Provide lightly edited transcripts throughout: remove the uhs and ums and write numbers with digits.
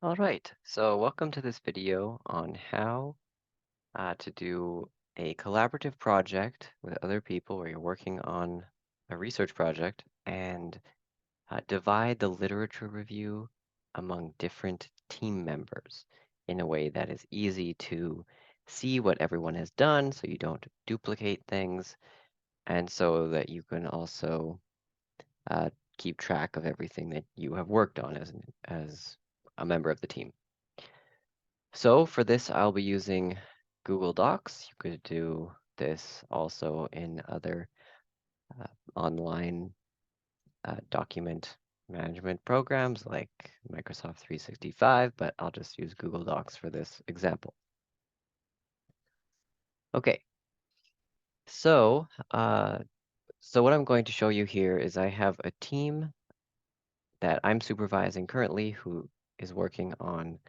All right, so welcome to this video on how to do a collaborative project with other people where you're working on a research project and divide the literature review among different team members in a way that is easy to see what everyone has done so you don't duplicate things and so that you can also uh, keep track of everything that you have worked on as a member of the team. So for this, I'll be using Google Docs. You could do this also in other uh, online document management programs like Microsoft 365, but I'll just use Google Docs for this example. Okay, so so what I'm going to show you here is I have a team that I'm supervising currently who is working on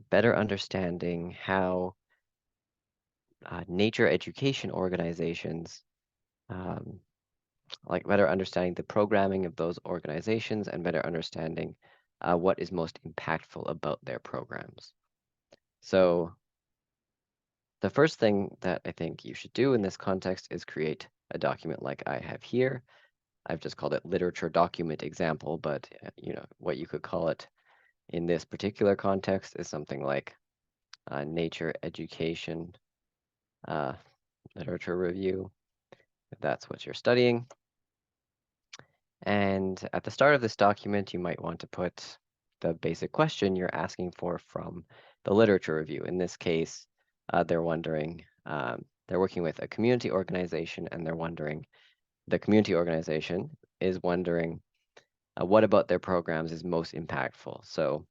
better understanding how nature education organizations um, like better understanding the programming of those organizations and better understanding what is most impactful about their programs. So the first thing that I think you should do in this context is create a document like I have here. I've just called it literature document example, but what you could call it in this particular context is something like nature education uh, literature review, if that's what you're studying. And at the start of this document, you might want to put the basic question you're asking for from the literature review. In this case, they're wondering, they're working with a community organization and they're wondering, the community organization is wondering what about their programs is most impactful. So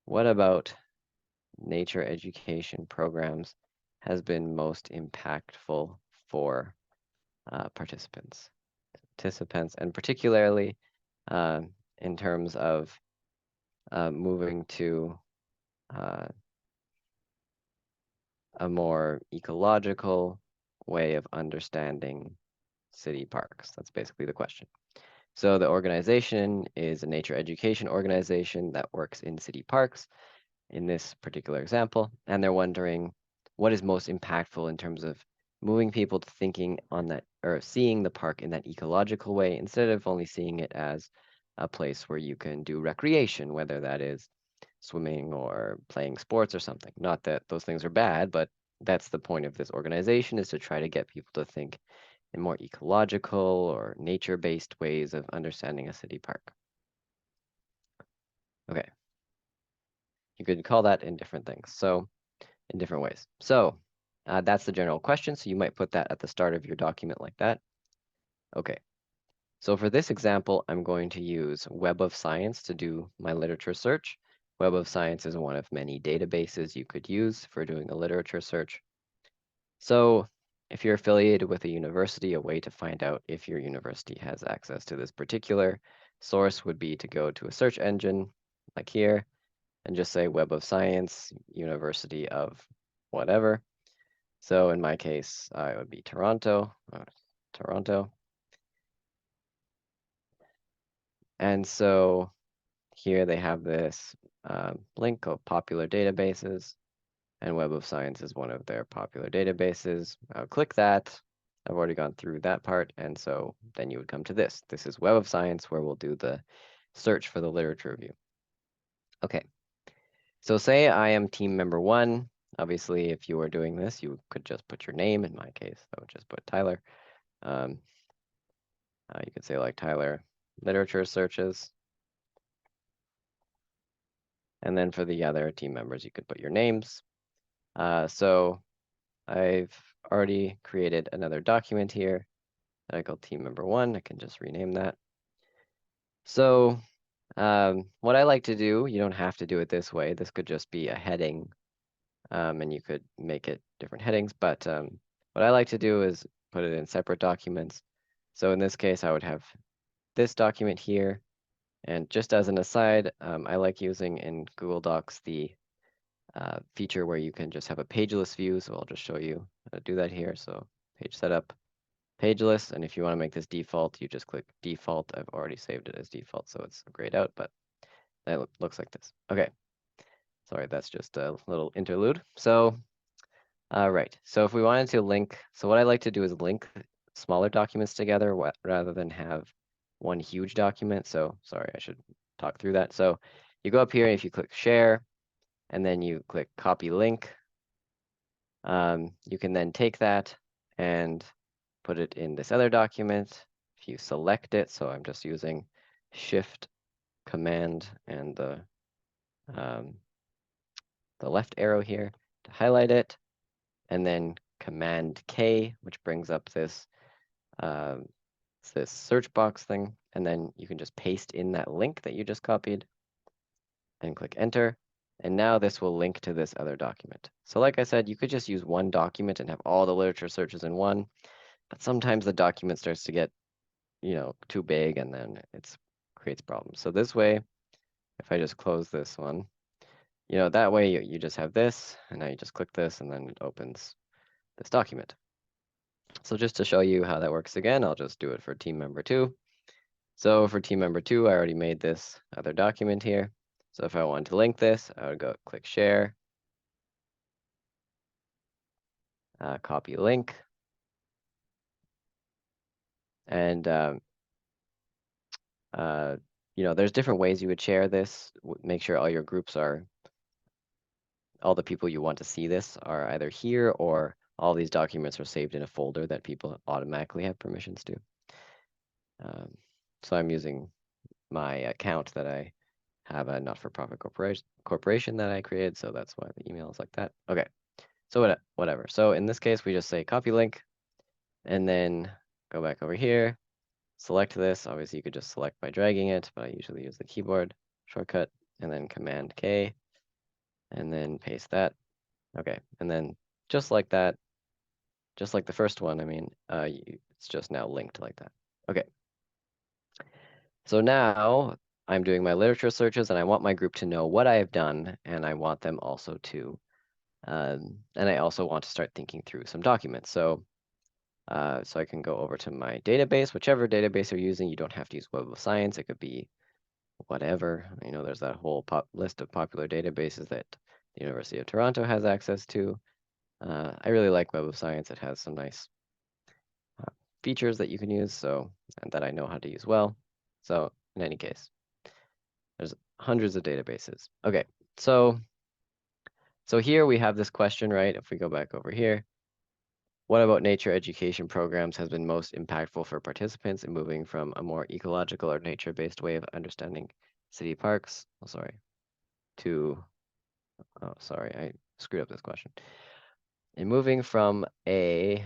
what about nature education programs has been most impactful for participants, and particularly uh, in terms of moving to uh, a more ecological way of understanding city parks. That's basically the question. So the organization is a nature education organization that works in city parks in this particular example, and they're wondering what is most impactful in terms of moving people to thinking on that or seeing the park in that ecological way instead of only seeing it as a place where you can do recreation, whether that is swimming or playing sports or something. Not that those things are bad, but that's the point of this organization is to try to get people to think in more ecological or nature-based ways of understanding a city park. Okay, you could call that in different things. So in different ways. So that's the general question. So you might put that at the start of your document like that. Okay. So for this example, I'm going to use Web of Science to do my literature search. Web of Science is one of many databases you could use for doing a literature search. So if you're affiliated with a university, a way to find out if your university has access to this particular source would be to go to a search engine like here and just say Web of Science, University of whatever. So in my case, it would be Toronto, Toronto. And so here they have this link of popular databases, and Web of Science is one of their popular databases. I'll click that. I've already gone through that part, and so then you would come to this. This is Web of Science, where we'll do the search for the literature review. Okay, so say I am team member 1. Obviously, if you were doing this, you could just put your name. In my case, I would just put Tyler. Um, you could say like Tyler literature searches. And then for the other team members, you could put your names. So I've already created another document here that I call team member 1. I can just rename that. So what I like to do, you don't have to do it this way. This could just be a heading, and you could make it different headings. But what I like to do is put it in separate documents. So in this case, I would have this document here. And just as an aside, I like using in Google Docs the feature where you can just have a pageless view. So I'll just show you how to do that here. So page setup, pageless. And if you want to make this default, you just click default. I've already saved it as default, so it's grayed out. But that looks like this. Okay, sorry, that's just a little interlude. So, right. So if we wanted to link, so what I like to do is link smaller documents together rather than have one huge document. So sorry, I should talk through that. So you go up here, if you click share, and then you click copy link, you can then take that and put it in this other document. If you select it, so I'm just using Shift, Command, and the left arrow here to highlight it, and then Command K, which brings up this this search box thing, and then you can just paste in that link that you just copied and click enter. And now this will link to this other document. So like I said, you could just use one document and have all the literature searches in one, but sometimes the document starts to get, too big and then it creates problems. So this way, if I just close this one, that way you just have this, and now you just click this and then it opens this document. So just to show you how that works again, I'll just do it for team member 2. So for team member 2, I already made this other document here. So if I wanted to link this, I would go click share, copy link, and there's different ways you would share this. Make sure all your groups all the people you want to see this are either here, or all these documents are saved in a folder that people automatically have permissions to. So I'm using my account that I have a not-for-profit corporation that I created, so that's why the email is like that. Okay, so whatever. So in this case, we just say copy link, and then go back over here, select this. Obviously, you could just select by dragging it, but I usually use the keyboard shortcut, and then Command K, and then paste that. Okay, and then just like that, just like the first one, I mean, it's just now linked like that. Okay. So now I'm doing my literature searches, and I want my group to know what I have done, and I want them also to, and I also want to start thinking through some documents. So I can go over to my database, whichever database you're using. You don't have to use Web of Science. It could be whatever. There's that whole list of popular databases that the University of Toronto has access to. I really like Web of Science. It has some nice features that you can use, and that I know how to use well. So in any case, there's hundreds of databases. Okay, so here we have this question, right? If we go back over here, what about nature education programs has been most impactful for participants in moving from a more ecological or nature-based way of understanding city parks? Oh, sorry. Oh, sorry, I screwed up this question. In moving from a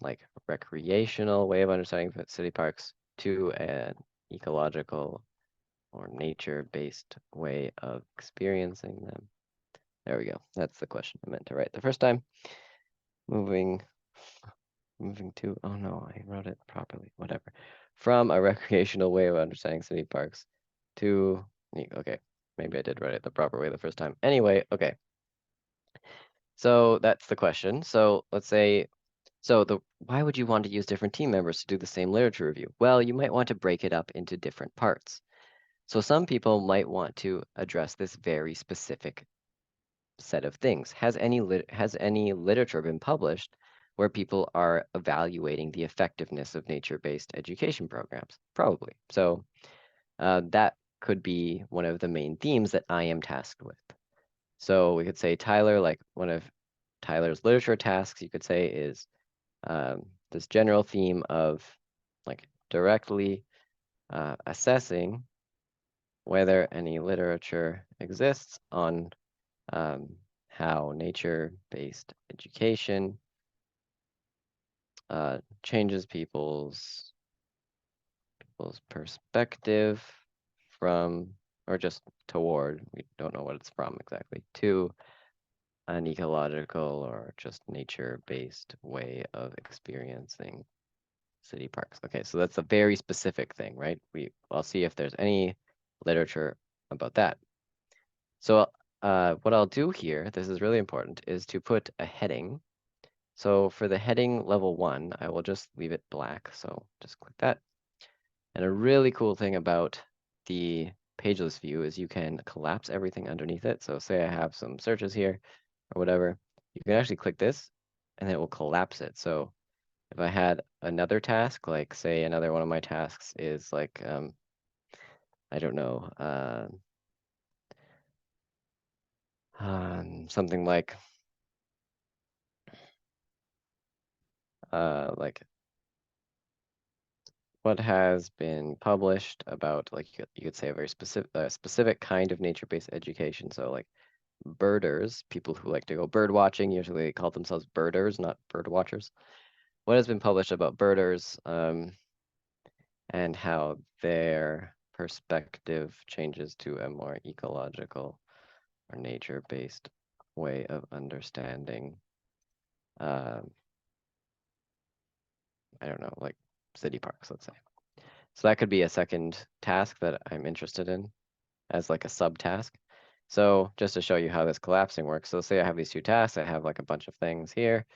like recreational way of understanding city parks to an ecological or nature-based way of experiencing them. There we go. That's the question I meant to write the first time. Moving to, oh no, I wrote it properly, whatever. From a recreational way of understanding city parks to, okay, maybe I did write it the proper way the first time. Anyway, okay. So that's the question. So let's say, why would you want to use different team members to do the same literature review? Well, you might want to break it up into different parts. So some people might want to address this very specific set of things. Has any literature been published where people are evaluating the effectiveness of nature-based education programs? Probably. So that could be one of the main themes that I am tasked with. So we could say Tyler, like one of Tyler's literature tasks, you could say, is this general theme of like directly assessing whether any literature exists on how nature-based education changes people's perspective from, or just toward, we don't know what it's from exactly, to an ecological or just nature-based way of experiencing city parks. Okay, so that's a very specific thing, right? I'll see if there's any literature about that. So what I'll do here, this is really important, is to put a heading. So for the heading level 1, I will just leave it black. So just click that. And a really cool thing about the pageless view is you can collapse everything underneath it. So say I have some searches here or whatever, you can actually click this and then it will collapse it. So if I had another task, like say another one of my tasks is like, I don't know, something like what has been published about, like you could say a very specific kind of nature-based education. So like birders, people who like to go bird watching, usually they call themselves birders, not bird watchers. What has been published about birders, and how their perspective changes to a more ecological or nature-based way of understanding, uh, I don't know, like city parks, let's say. So that could be a second task that I'm interested in as like a subtask. So just to show you how this collapsing works, so say I have these two tasks, I have like a bunch of things here.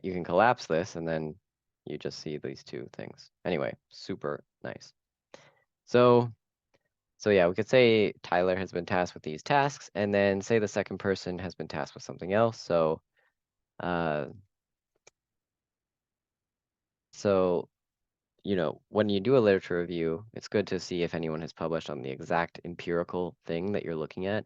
You can collapse this and then you just see these two things. Anyway, super nice. So yeah, we could say Tyler has been tasked with these tasks, and then say the second person has been tasked with something else. Uh, so when you do a literature review, it's good to see if anyone has published on the exact empirical thing that you're looking at.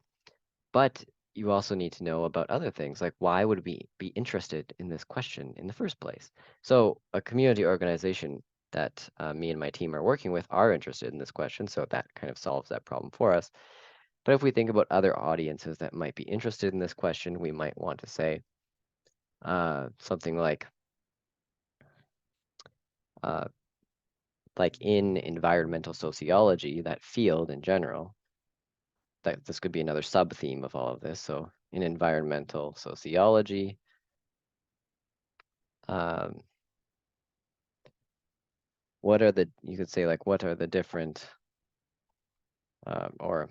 But you also need to know about other things, like why would we be interested in this question in the first place? So a community organization that me and my team are working with are interested in this question, so that kind of solves that problem for us. But if we think about other audiences that might be interested in this question, we might want to say something uh, like in environmental sociology, that field in general, that this could be another sub-theme of all of this. So in environmental sociology, um, you could say like, what are the different, or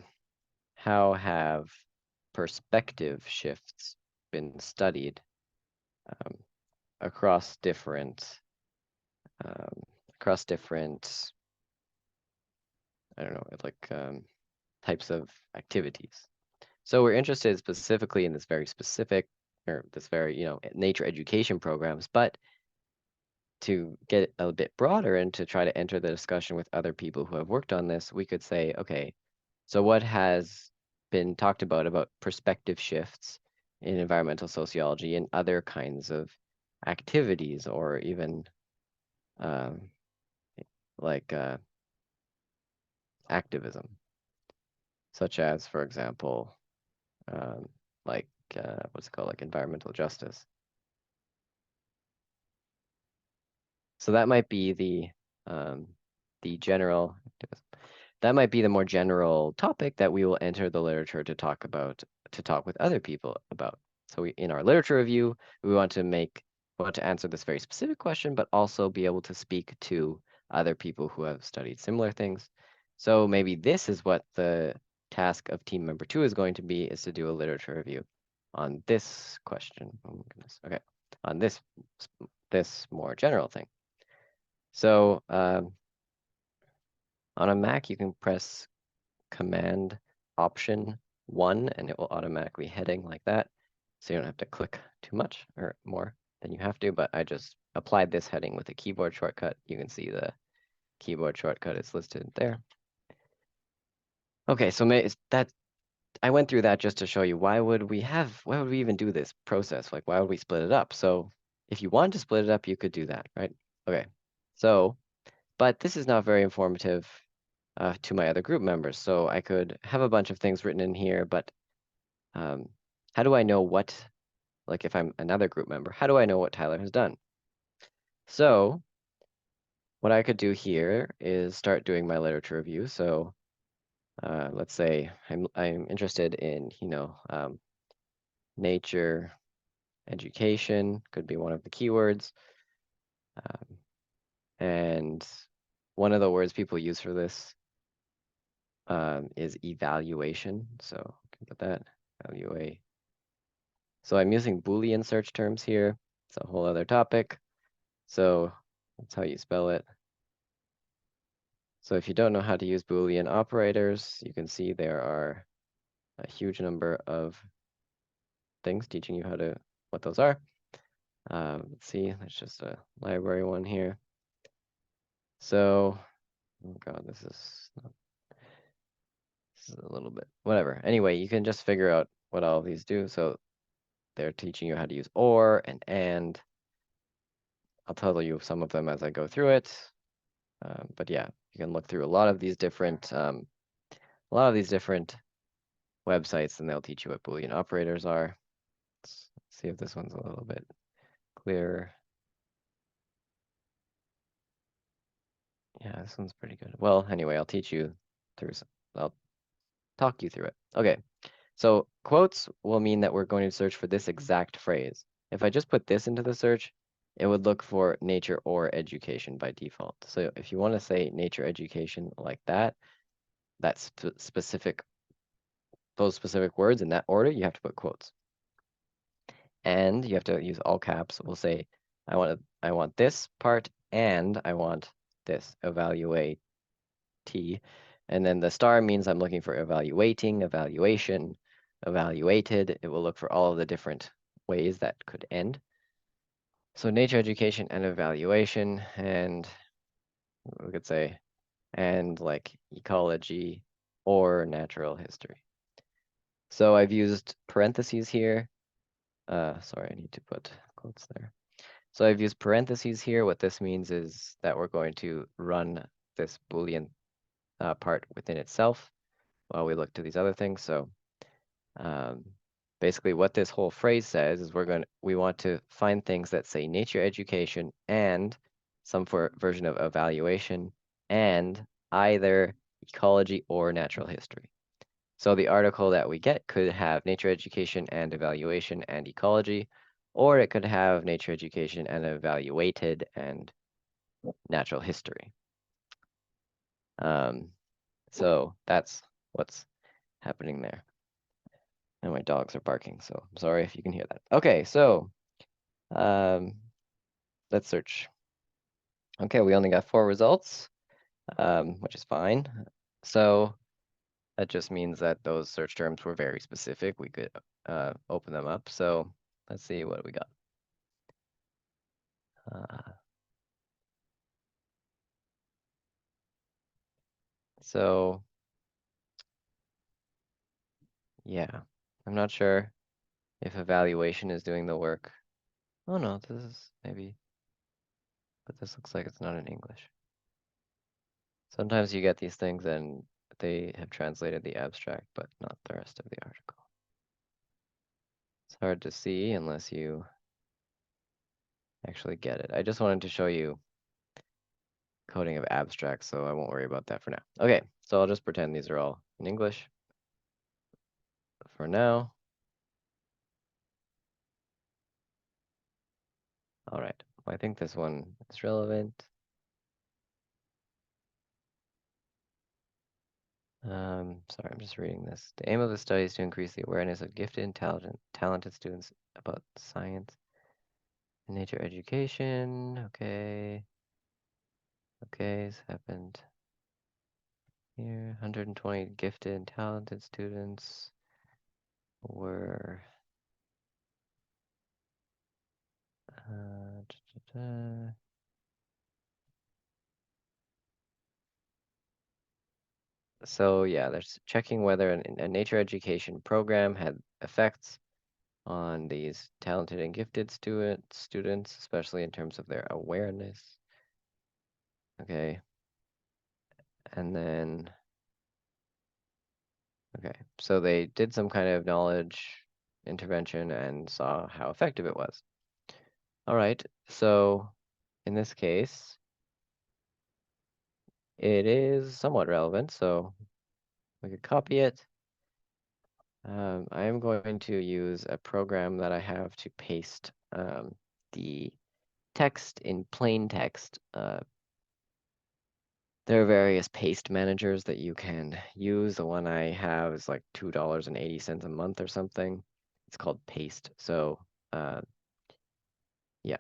how have perspective shifts been studied um, across different, um, across different, I don't know, like types of activities. So we're interested specifically in this very specific, or this very, nature education programs, but to get a bit broader and to try to enter the discussion with other people who have worked on this, we could say, okay, so what has been talked about perspective shifts in environmental sociology and other kinds of activities, or even um, like activism, such as, for example, um, like what's it called, like environmental justice. So that might be the general, that might be the more general topic that we will enter the literature to talk about, to talk with other people about. So in our literature review, we want to answer this very specific question, but also be able to speak to other people who have studied similar things. So maybe this is what the task of team member 2 is going to be, is to do a literature review on this question. Oh my goodness. Okay. On this more general thing. So on a Mac, you can press Command Option 1 and it will automatically heading like that. So you don't have to click too much or more than you have to, but I just applied this heading with a keyboard shortcut. You can see the keyboard shortcut is listed there. Okay, so that I went through that just to show you why would we even do this process? Like, why would we split it up? So if you want to split it up, you could do that, right? Okay, so, but this is not very informative to my other group members. So I could have a bunch of things written in here, but how do I know like if I'm another group member, how do I know what Tyler has done? So what I could do here is start doing my literature review. So let's say I'm interested in, nature education, could be one of the keywords. And one of the words people use for this is evaluation. So I can put that, evaluate. So I'm using Boolean search terms here. It's a whole other topic. So that's how you spell it. So if you don't know how to use Boolean operators, you can see there are a huge number of things teaching you what those are. Let's see, there's just a library one here. So, oh God, this is a little bit, whatever. Anyway, you can just figure out what all of these do. So they're teaching you how to use or and. I'll tell you some of them as I go through it. But yeah, you can look through a lot of these different websites, and they'll teach you what Boolean operators are. Let's see if this one's a little bit clearer. Yeah, this one's pretty good. Well, anyway, I'll talk you through it. Okay, so quotes will mean that we're going to search for this exact phrase. If I just put this into the search, it would look for nature or education by default. So if you want to say nature education like that, those specific words in that order, you have to put quotes. And you have to use all caps. We'll say, I want this part and I want this, evaluate T. And then the star means I'm looking for evaluating, evaluation, evaluated. It will look for all of the different ways that could end. So nature education and evaluation, and we could say, and like ecology or natural history. So I've used parentheses here. Sorry, I need to put quotes there. So I've used parentheses here. What this means is that we're going to run this Boolean part within itself while we look to these other things. So um, basically what this whole phrase says is we want to find things that say nature education and some version of evaluation and either ecology or natural history. So the article that we get could have nature education and evaluation and ecology, or it could have nature education and evaluated and natural history. So that's what's happening there. And my dogs are barking, so I'm sorry if you can hear that. Okay, so let's search. Okay, we only got 4 results, which is fine. So that just means that those search terms were very specific. We could open them up. So let's see what we got. So yeah, I'm not sure if evaluation is doing the work. Oh no, this is maybe, but this looks like it's not in English. Sometimes you get these things and they have translated the abstract, but not the rest of the article. It's hard to see unless you actually get it. I just wanted to show you coding of abstract, so I won't worry about that for now. Okay, so I'll just pretend these are all in English for now. All right, well, I think this one is relevant. Sorry, I'm just reading this. The aim of the study is to increase the awareness of gifted and talented students about science and nature education. Okay. Okay, it's happened here. 120 gifted and talented students were da, da, da. So yeah, there's checking whether a nature education program had effects on these talented and gifted students, especially in terms of their awareness. Okay. And then, okay, so they did some kind of knowledge intervention and saw how effective it was. All right, so in this case, it is somewhat relevant, so we could copy it. I am going to use a program that I have to paste the text in plain text. There are various paste managers that you can use. The one I have is like $2.80 a month or something. It's called Paste. So yeah,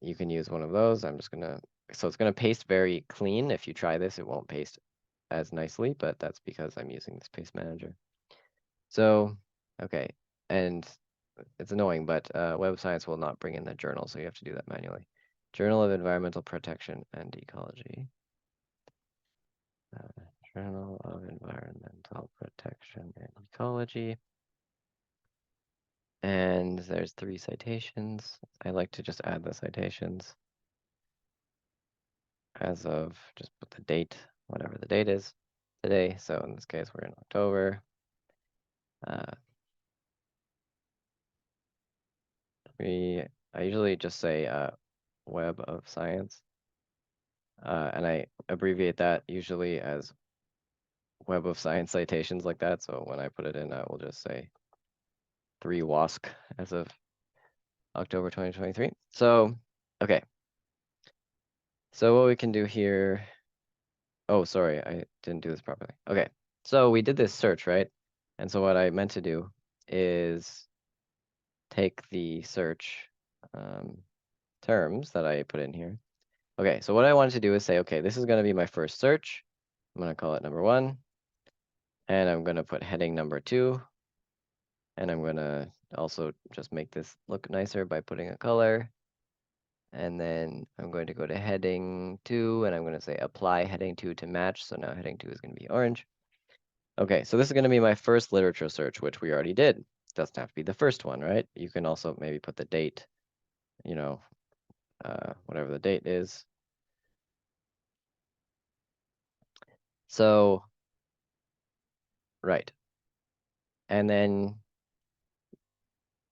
you can use one of those. I'm just gonna So it's going to paste very clean. If you try this, it won't paste as nicely, but that's because I'm using this paste manager. So, okay, and it's annoying, but Web of Science will not bring in the journal, so you have to do that manually. Journal of Environmental Protection and Ecology. Uh, Journal of Environmental Protection and Ecology. And there's 3 citations. I like to just add the citations as of, just put the date, whatever the date is today. So in this case, we're in October. I usually just say Web of Science, and I abbreviate that usually as Web of Science citations like that. So when I put it in, I will just say 3 WASC as of October 2023. So, okay. So what we can do here, oh, sorry, I didn't do this properly. Okay, so we did this search, right? And so what I meant to do is take the search terms that I put in here. Okay, so what I wanted to do is say, okay, this is going to be my first search. I'm going to call it number 1, and I'm going to put heading number 2, and I'm going to also just make this look nicer by putting a color. And then I'm going to go to heading 2, and I'm going to say apply heading 2 to match. So now heading 2 is going to be orange. Okay, so this is going to be my first literature search, which we already did. Doesn't have to be the first one, right? You can also maybe put the date, you know, whatever the date is. So, right. And then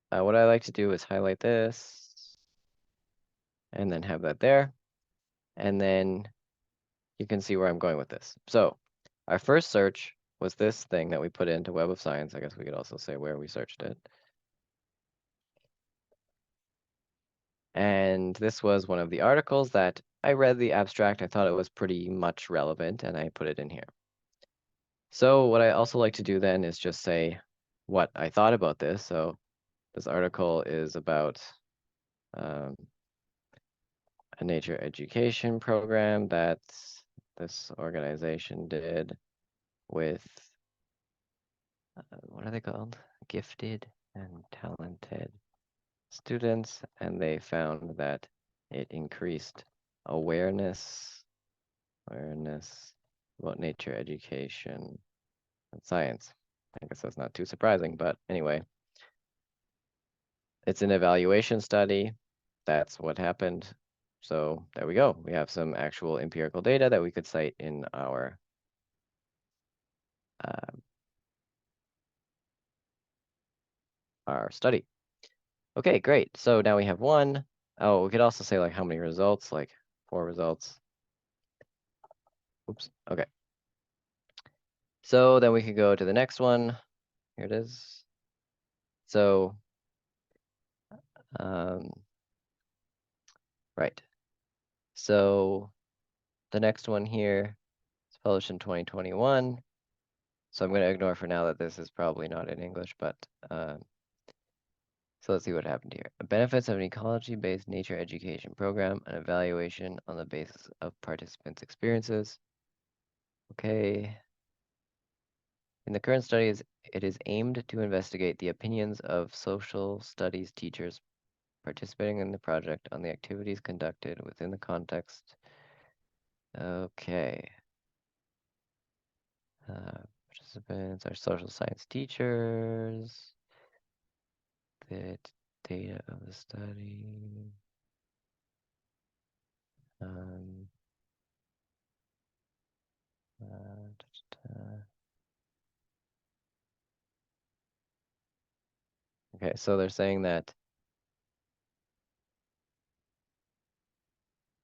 what I like to do is highlight this and then have that there. And then you can see where I'm going with this. So our first search was this thing that we put into Web of Science. I guess we could also say where we searched it. And this was one of the articles that I read the abstract. I thought it was pretty much relevant, and I put it in here. So what I also like to do then is just say what I thought about this. So this article is about a nature education program that this organization did with, what are they called? Gifted and talented students, and they found that it increased awareness about nature education and science. I guess that's not too surprising, but anyway, it's an evaluation study. That's what happened. So there we go. We have some actual empirical data that we could cite in uh, our study. Okay, great. So now we have 1. Oh, we could also say like how many results, like 4 results. Oops. Okay. So then we could go to the next one. Here it is. So, um, right. So the next one here is published in 2021. So I'm going to ignore for now that this is probably not in English, but so let's see what happened here. Benefits of an ecology-based nature education program, an evaluation on the basis of participants' experiences. Okay. In the current studies, it is aimed to investigate the opinions of social studies teachers participating in the project on the activities conducted within the context. Okay. Participants are social science teachers. The data of the study. Um, Okay, so they're saying that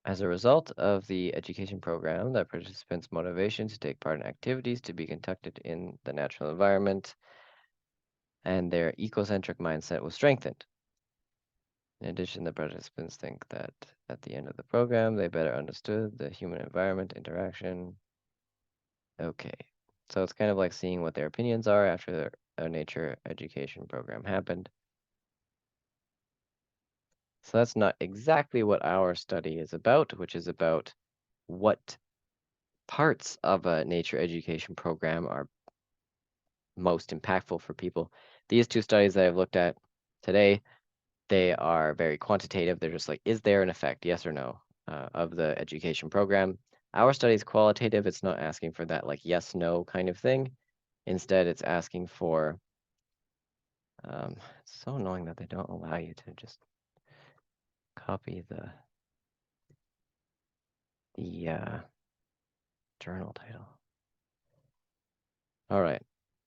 as a result of the education program, that participants' motivation to take part in activities to be conducted in the natural environment and their ecocentric mindset was strengthened. In addition, the participants think that at the end of the program, they better understood the human environment interaction. Okay, so it's kind of like seeing what their opinions are after a nature education program happened. So that's not exactly what our study is about, which is about what parts of a nature education program are most impactful for people. These two studies that I've looked at today, they are very quantitative. They're just like, is there an effect, yes or no, of the education program? Our study is qualitative. It's not asking for that like yes, no kind of thing. Instead, it's asking for, it's so annoying that they don't allow you to just copy the journal title. All right,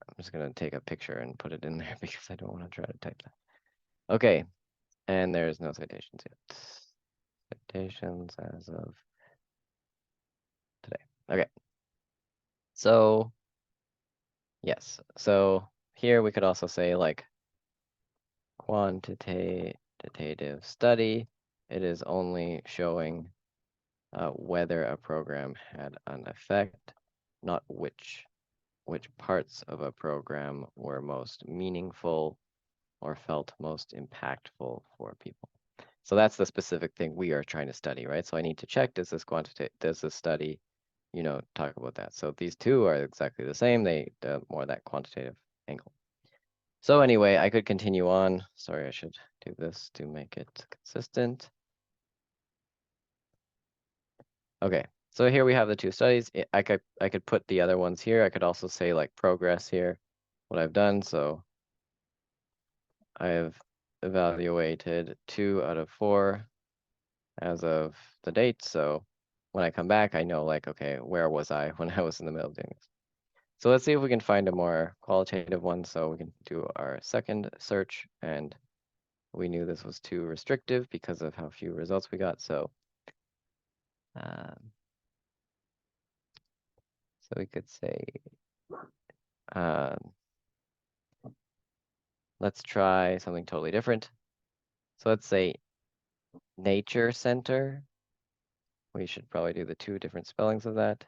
I'm just gonna take a picture and put it in there because I don't want to try to type that. Okay, and there's no citations yet. Citations as of today. Okay, so yes, so here we could also say like quantitative study. It is only showing whether a program had an effect, not which parts of a program were most meaningful or felt most impactful for people. So that's the specific thing we are trying to study, right? So I need to check, does this study, talk about that? So these two are exactly the same. They more that quantitative angle. So anyway, I could continue on. Sorry, I should do this to make it consistent. Okay, so here we have the two studies. I could put the other ones here. I could also say like progress here, what I've done. So I have evaluated 2 out of 4 as of the date. So when I come back, I know like, okay, where was I when I was in the middle of doing this? So let's see if we can find a more qualitative one. So we can do our second search, and we knew this was too restrictive because of how few results we got. Um, so we could say, um, let's try something totally different. So let's say nature center. We should probably do the 2 different spellings of that.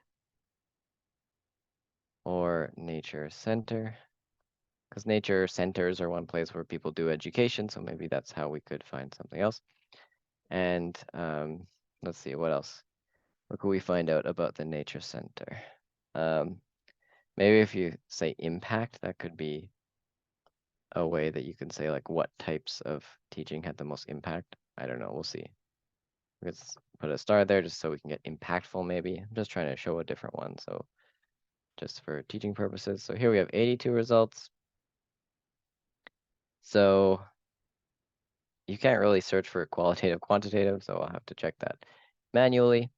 Or nature center. Because nature centers are one place where people do education, so maybe that's how we could find something else. And let's see, what else? What could we find out about the nature center? Um, maybe if you say impact, that could be a way that you can say like what types of teaching had the most impact. I don't know, we'll see. Let's put a star there just so we can get impactful maybe. I'm just trying to show a different one, so just for teaching purposes. So here we have 82 results. So you can't really search for qualitative, quantitative, so I'll have to check that manually.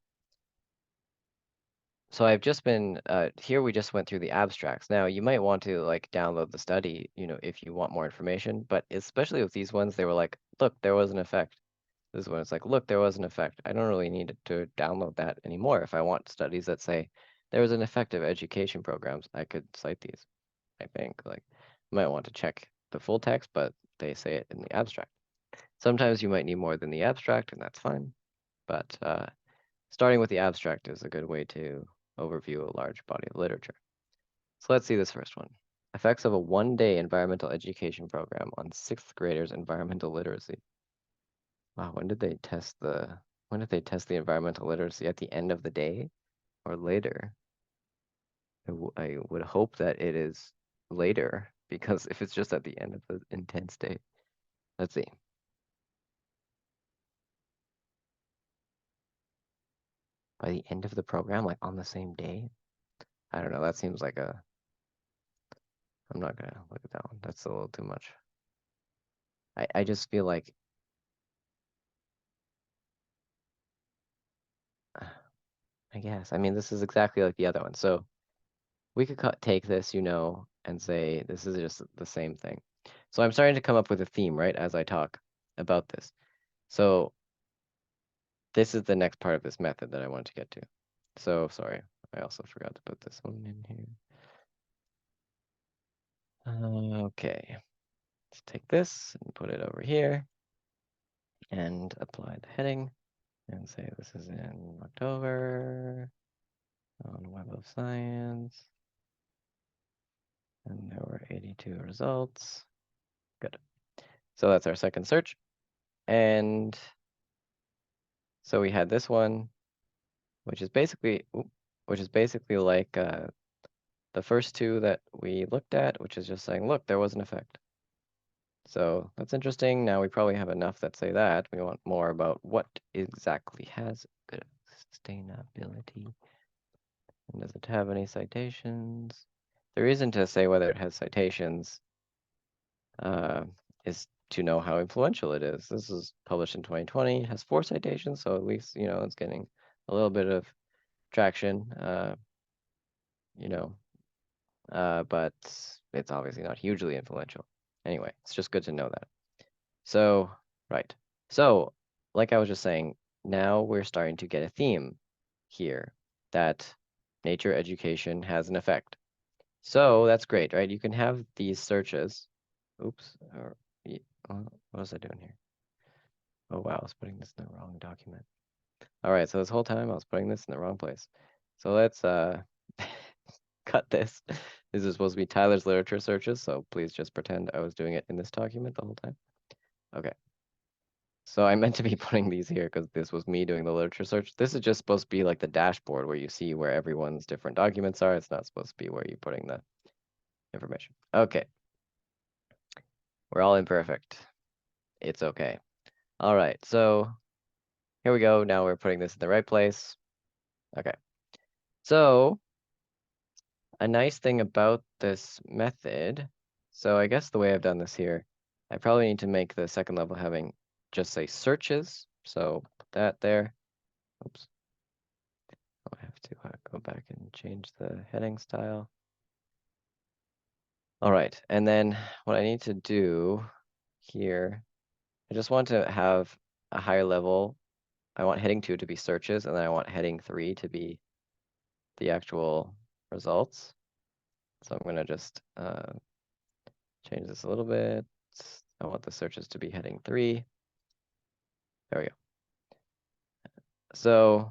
So I've just been, here we just went through the abstracts. Now you might want to like download the study, if you want more information, but especially with these ones, they were like, look, there was an effect. This one, it's like, look, there was an effect. I don't really need to download that anymore. If I want studies that say there was an effect of education programs, I could cite these, I think. Like, you might want to check the full text, but they say it in the abstract. Sometimes you might need more than the abstract, and that's fine. But starting with the abstract is a good way to overview a large body of literature. So let's see this first one. Effects of a one-day environmental education program on 6th graders' environmental literacy. Wow, when did they test the environmental literacy at the end of the day or later? I would hope that it is later because if it's just at the end of the intense day. Let's see. By the end of the program, like on the same day? I don't know. That seems like I'm not gonna look at that one. That's a little too much. I just feel like I guess. I mean, this is exactly like the other one. So we could take this, and say this is just the same thing. So I'm starting to come up with a theme, right, as I talk about this. So this is the next part of this method that I want to get to. So sorry, I also forgot to put this one in here. Okay, let's take this and put it over here and apply the heading and say this is in October on Web of Science. And there were 82 results. Good. So that's our second search. And so we had this one, which is basically like the first two that we looked at, which is just saying, look, there was an effect. So that's interesting. Now we probably have enough that say that. We want more about what exactly has good sustainability. And does it have any citations? The reason to say whether it has citations uh, is to know how influential it is. This is published in 2020, has 4 citations, so at least, it's getting a little bit of traction, you know, but it's obviously not hugely influential. Anyway, it's just good to know that. So, right. So, like I was just saying, now we're starting to get a theme here that nature education has an effect. So that's great, right? You can have these searches. Oops. What was I doing here? Oh, wow, I was putting this in the wrong document. All right, so this whole time I was putting this in the wrong place. So let's cut this. This is supposed to be Tyler's literature searches, so please just pretend I was doing it in this document the whole time. Okay. So I meant to be putting these here because this was me doing the literature search. This is just supposed to be like the dashboard where you see where everyone's different documents are. It's not supposed to be where you're putting the information. Okay. We're all imperfect. It's okay. All right, so here we go. Now we're putting this in the right place. Okay. So a nice thing about this method, so I guess the way I've done this here, I probably need to make the second level having just say searches. So put that there. Oops. I have to go back and change the heading style. All right, and then what I need to do here, I just want to have a higher level. I want heading 2 to be searches, and then I want heading 3 to be the actual results. So I'm gonna just change this a little bit. I want the searches to be heading 3. There we go. So,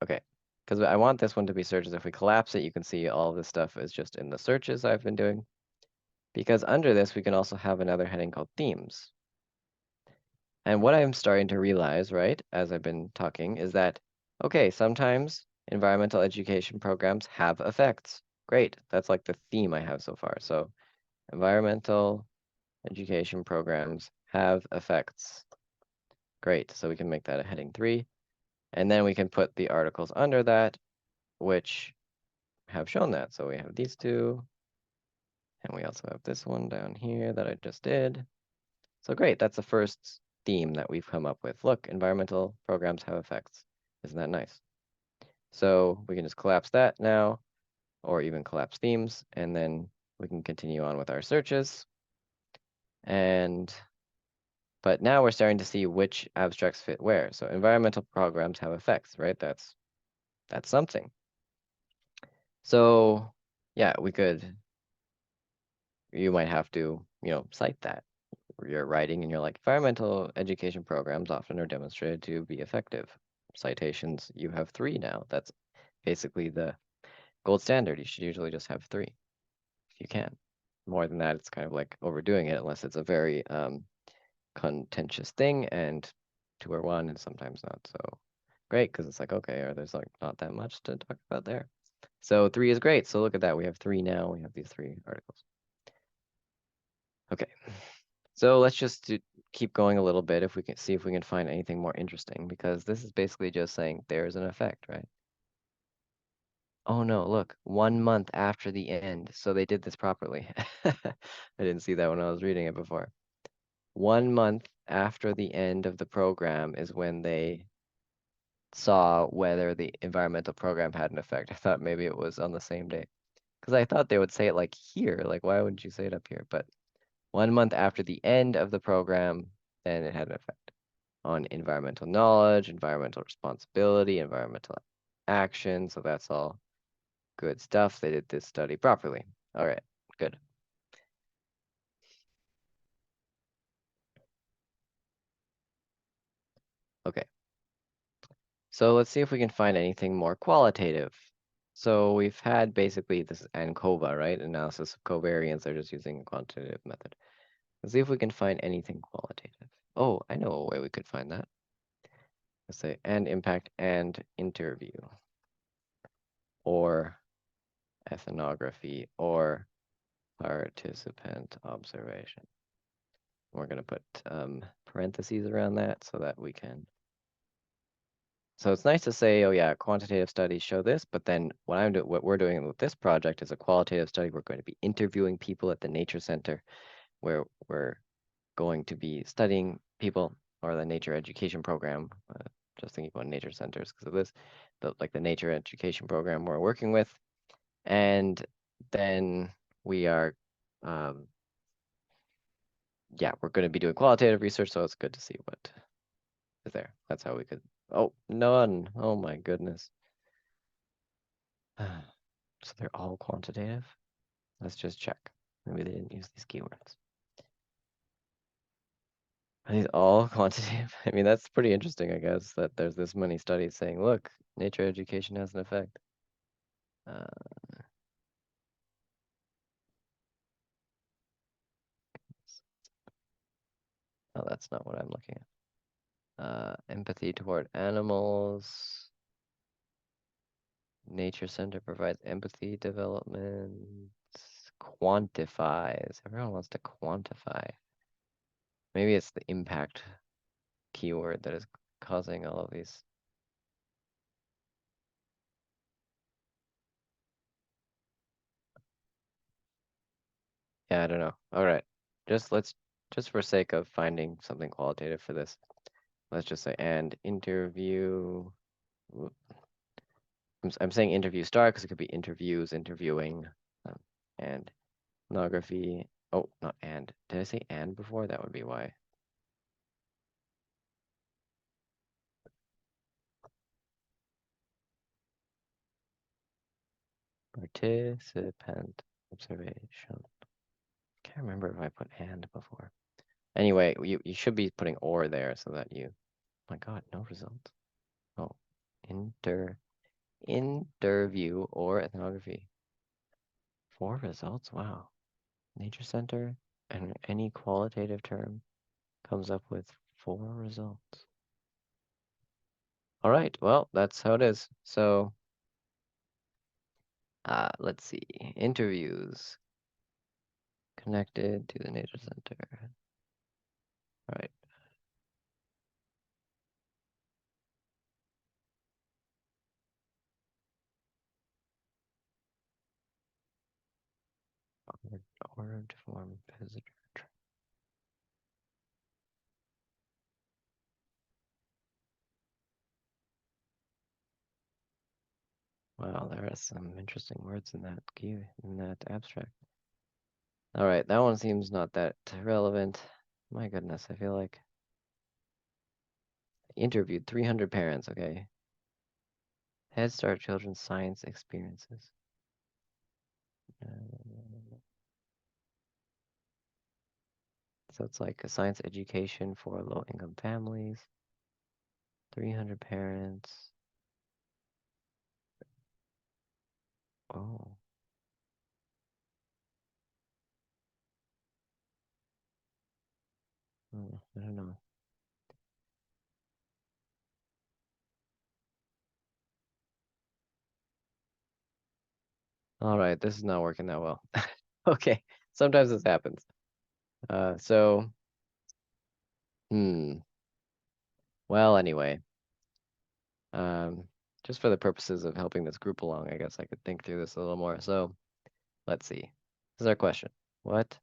okay, because I want this one to be searches. If we collapse it, you can see all of this stuff is just in the searches I've been doing. Because under this, we can also have another heading called themes. And what I'm starting to realize, right, as I've been talking, is that, okay, sometimes environmental education programs have effects. Great, that's like the theme I have so far. So environmental education programs have effects. Great, so we can make that a heading 3. And then we can put the articles under that, which have shown that. So we have these two, and we also have this one down here that I just did. So great, that's the first theme that we've come up with. Look, environmental programs have effects. Isn't that nice? So we can just collapse that now, or even collapse themes, and then we can continue on with our searches. But now we're starting to see which abstracts fit where. So environmental programs have effects, right? That's something. So yeah, you might have to, cite that. You're writing and you're like, environmental education programs often are demonstrated to be effective. Citations, you have 3 now. That's basically the gold standard. You should usually just have 3 if you can. More than that, it's kind of like overdoing it unless it's a very contentious thing, and 2 or 1 is sometimes not so great because it's like, okay, or there's like not that much to talk about there. So 3 is great. So look at that. We have 3 now. We have these 3 articles. Okay. So let's just keep going a little bit if we can see if we can find anything more interesting, because this is basically just saying there's an effect, right? Oh no, look, 1 month after the end. So they did this properly. I didn't see that when I was reading it before. 1 month after the end of the program is when they saw whether the environmental program had an effect. I thought maybe it was on the same day, because I thought they would say it like here. Like, why wouldn't you say it up here? But 1 month after the end of the program, then it had an effect on environmental knowledge, environmental responsibility, environmental action. So that's all good stuff. They did this study properly. All right, good. Okay. So let's see if we can find anything more qualitative. So we've had basically this ANCOVA, right? Analysis of covariance. They're just using a quantitative method. Let's see if we can find anything qualitative. Oh, I know a way we could find that. Let's say and impact and interview or ethnography or participant observation. We're going to put parentheses around that so that we can. So it's nice to say, oh yeah, quantitative studies show this, but then what we're doing with this project is a qualitative study. We're going to be interviewing people at the Nature Center, where we're going to be studying people, or the nature education program. Just thinking about nature centers because of this, but like the nature education program we're working with, and then we are, yeah, we're going to be doing qualitative research, so it's good to see what is there. That's how we could. Oh, none. Oh my goodness. So they're all quantitative. Let's just check. Maybe they didn't use these keywords. Are these all quantitative? I mean, that's pretty interesting, I guess, that there's this many studies saying, look, nature education has an effect. Uh, oh, that's not what I'm looking at. Empathy toward animals. Nature Center provides empathy development. Quantifies. Everyone wants to quantify. Maybe it's the impact keyword that is causing all of these. Yeah, I don't know. All right. Just for sake of finding something qualitative for this, let's just say and interview. I'm saying interview star because it could be interviews, interviewing, and ethnography. Oh, not and. Did I say and before? That would be why. Participant observation. Can't remember if I put and before. Anyway, you should be putting or there so that you. Oh my God, no result. Oh, interview or ethnography. 4 results? Wow. Nature Center and any qualitative term comes up with 4 results. All right, well, that's how it is. So, let's see. Interviews connected to the Nature Center. All right. Ordered form visitor. Wow, there are some interesting words in that key, in that abstract. All right, that one seems not that relevant. My goodness, I feel like I interviewed 300 parents, okay? Head Start Children's Science Experiences. So it's like a science education for low-income families. 300 parents. Oh. I don't know. All right, this is not working that well. Okay, sometimes this happens. So, hmm. Well, anyway, um, just for the purposes of helping this group along, I guess I could think through this a little more. So, let's see. This is our question. What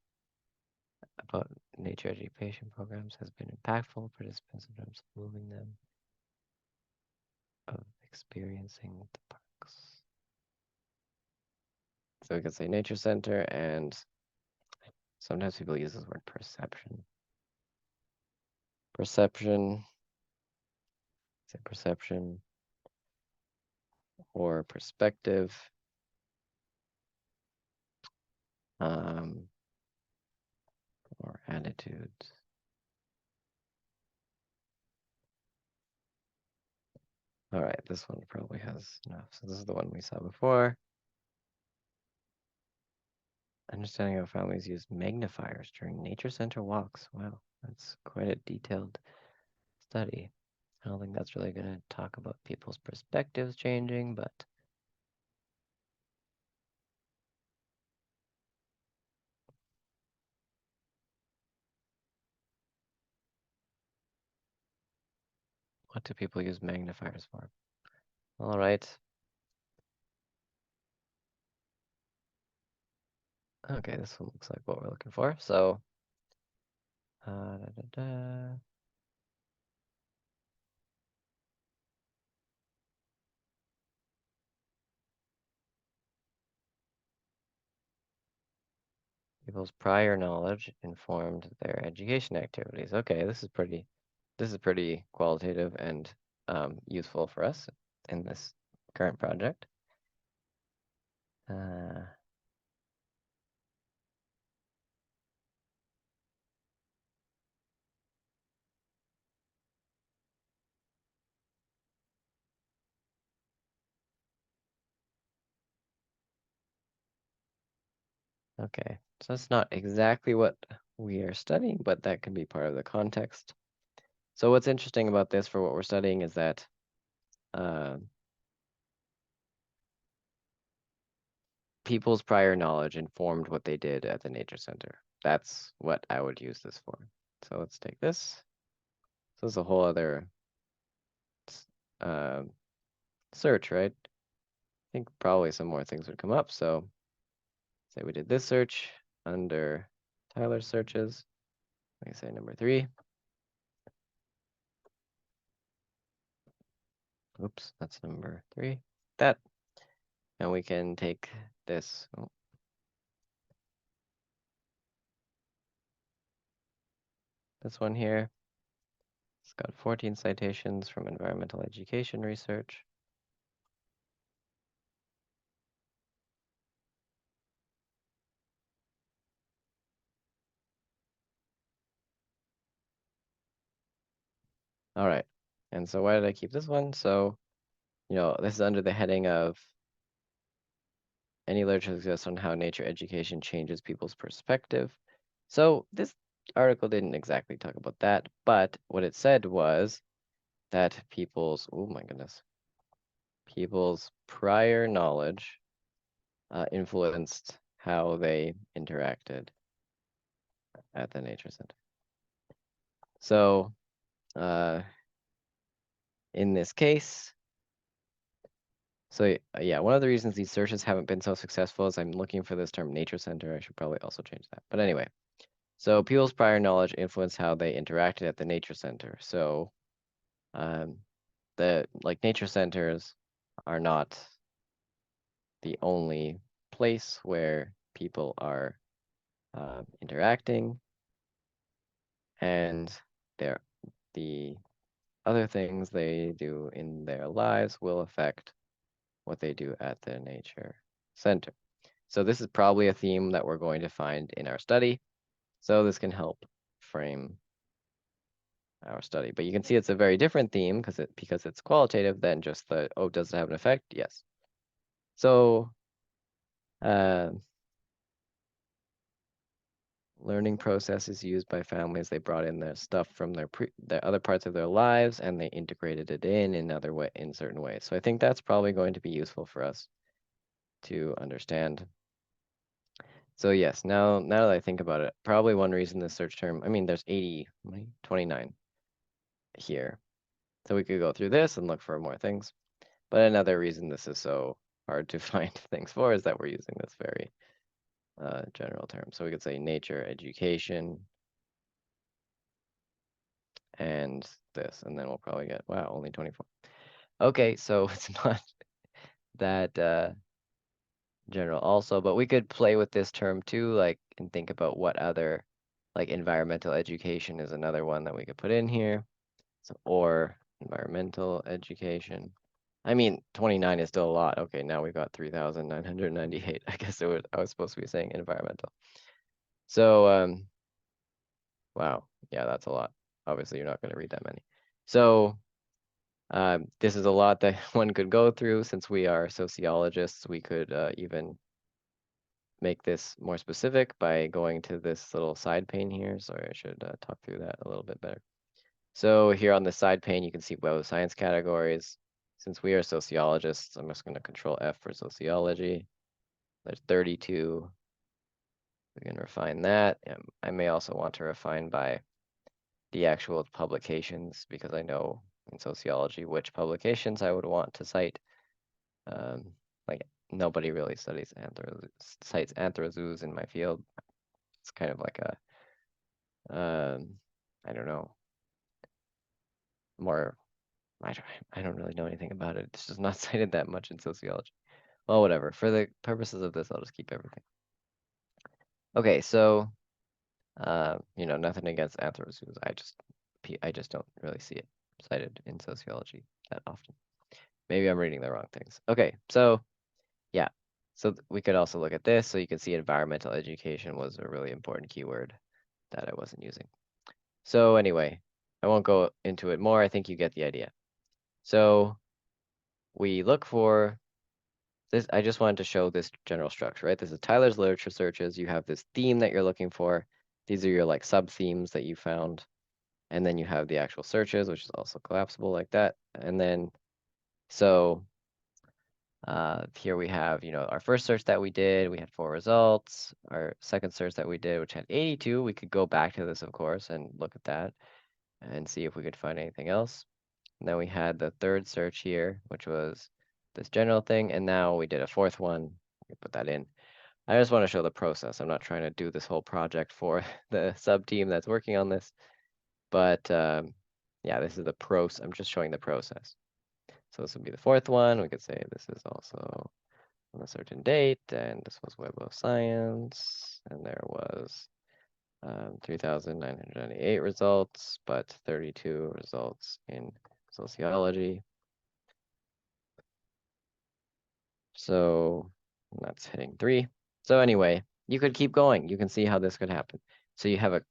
about nature education programs has been impactful? Participants in terms of moving them, of experiencing the parks. So we can say nature center, and sometimes people use this word perception. Perception, say perception, or perspective. Um, or attitudes. All right, this one probably has enough. So this is the one we saw before. Understanding how families use magnifiers during nature center walks. Wow, that's quite a detailed study. I don't think that's really going to talk about people's perspectives changing, but what do people use magnifiers for? All right. Okay, this one looks like what we're looking for. So, da, da, da. People's prior knowledge informed their education activities. Okay, this is pretty qualitative and useful for us in this current project. Uh, okay, so that's not exactly what we are studying, but that can be part of the context. So what's interesting about this for what we're studying is that uh, people's prior knowledge informed what they did at the nature center. That's what I would use this for. So let's take this. So this is a whole other uh, search, right? I think probably some more things would come up. So say we did this search under Tyler's searches. Let me say number 3. Oops, that's number 3. That. And we can take this. Oh, this one here. It's got 14 citations from environmental education research. All right. And so why did I keep this one? So, this is under the heading of any literature exists on how nature education changes people's perspective. So this article didn't exactly talk about that, but what it said was that oh my goodness, people's prior knowledge influenced how they interacted at the nature center. So in this case, so yeah, one of the reasons these searches haven't been so successful is I'm looking for this term nature center. I should probably also change that. But anyway, so people's prior knowledge influenced how they interacted at the nature center. So um, the nature centers are not the only place where people are interacting, and the other things they do in their lives will affect what they do at the nature center. So this is probably a theme that we're going to find in our study. So this can help frame our study. But you can see it's a very different theme because it's qualitative than just does it have an effect? Yes. So uh, learning processes used by families, they brought in their stuff from their other parts of their lives and they integrated it in certain ways. So I think that's probably going to be useful for us to understand. So yes, now that I think about it, probably one reason the search term, I mean, there's 29 here. So we could go through this and look for more things. But another reason this is so hard to find things for is that we're using this very general term. So we could say nature, education, and this, and then we'll probably get, wow, only 24. Okay, so it's not that general also, but we could play with this term too, and think about what other, environmental education is another one that we could put in here. So, or environmental education. I mean, 29 is still a lot. Okay, now we've got 3,998. I guess I was supposed to be saying environmental. So, wow, yeah, that's a lot. Obviously, you're not going to read that many. So, this is a lot that one could go through. Since we are sociologists, we could even make this more specific by going to this little side pane here. Sorry, I should talk through that a little bit better. So here on the side pane, you can see Web of Science categories. Since we are sociologists, I'm just going to Control F for sociology. There's 32. We can refine that. I may also want to refine by the actual publications because I know in sociology which publications I would want to cite. Like nobody really cites anthrozoos in my field. It's kind of like a, I don't know, more, I don't really know anything about it. It's just not cited that much in sociology. Well, whatever. For the purposes of this, I'll just keep everything. Okay, so, nothing against anthrozoos. I just don't really see it cited in sociology that often. Maybe I'm reading the wrong things. Okay, so yeah. So we could also look at this. So you can see environmental education was a really important keyword that I wasn't using. So anyway, I won't go into it more. I think you get the idea. So we look for this. I just wanted to show this general structure, right? This is Tyler's literature searches. You have this theme that you're looking for. These are your like sub themes that you found. And then you have the actual searches, which is also collapsible like that. And then, so here we have, our first search that we did, we had 4 results. Our second search that we did, which had 82, we could go back to this, of course, and look at that and see if we could find anything else. And then we had the third search here, which was this general thing. And now we did a fourth one. We put that in. I just want to show the process. I'm not trying to do this whole project for the sub team that's working on this. But yeah, this is the I'm just showing the process. So this would be the fourth one. We could say this is also on a certain date, and this was Web of Science, and there was 3,998 results, but 32 results in sociology. So that's hitting 3. So anyway, you could keep going. You can see how this could happen. So you have a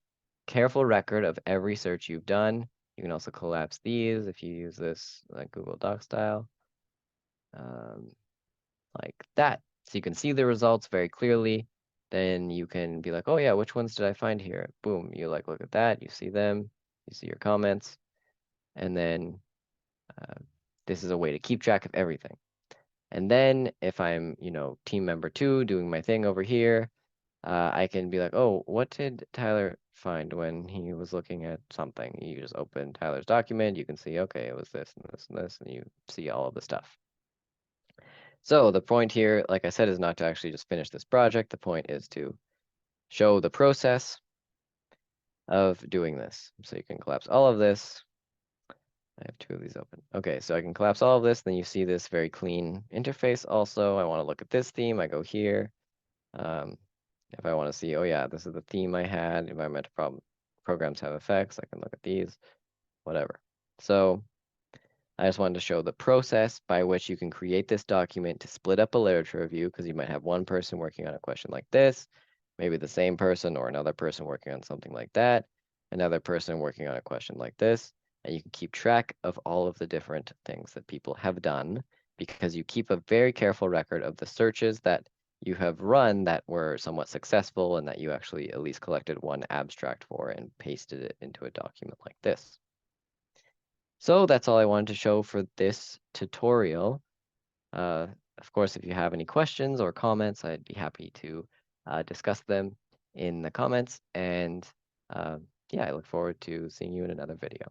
careful record of every search you've done. You can also collapse these if you use this like Google Doc style, like that. So you can see the results very clearly. Then you can be like, oh yeah, which ones did I find here? Boom, you like look at that, you see them, you see your comments, and then this is a way to keep track of everything. And then if I'm, team member 2 doing my thing over here, I can be like, oh, what did Tyler find when he was looking at something? You just open Tyler's document, you can see, okay, it was this and this and this, and you see all of the stuff. So the point here, like I said, is not to actually just finish this project. The point is to show the process of doing this. So you can collapse all of this. I have 2 of these open. Okay, so I can collapse all of this. Then you see this very clean interface also. I want to look at this theme. I go here. If I want to see, oh yeah, this is the theme I had. Environmental programs have effects. I can look at these, whatever. So I just wanted to show the process by which you can create this document to split up a literature review, because you might have one person working on a question like this, maybe the same person or another person working on something like that, another person working on a question like this, and you can keep track of all of the different things that people have done, because you keep a very careful record of the searches that you have run that were somewhat successful and that you actually at least collected one abstract for and pasted it into a document like this. So that's all I wanted to show for this tutorial. Of course, if you have any questions or comments, I'd be happy to discuss them in the comments. And yeah, I look forward to seeing you in another video.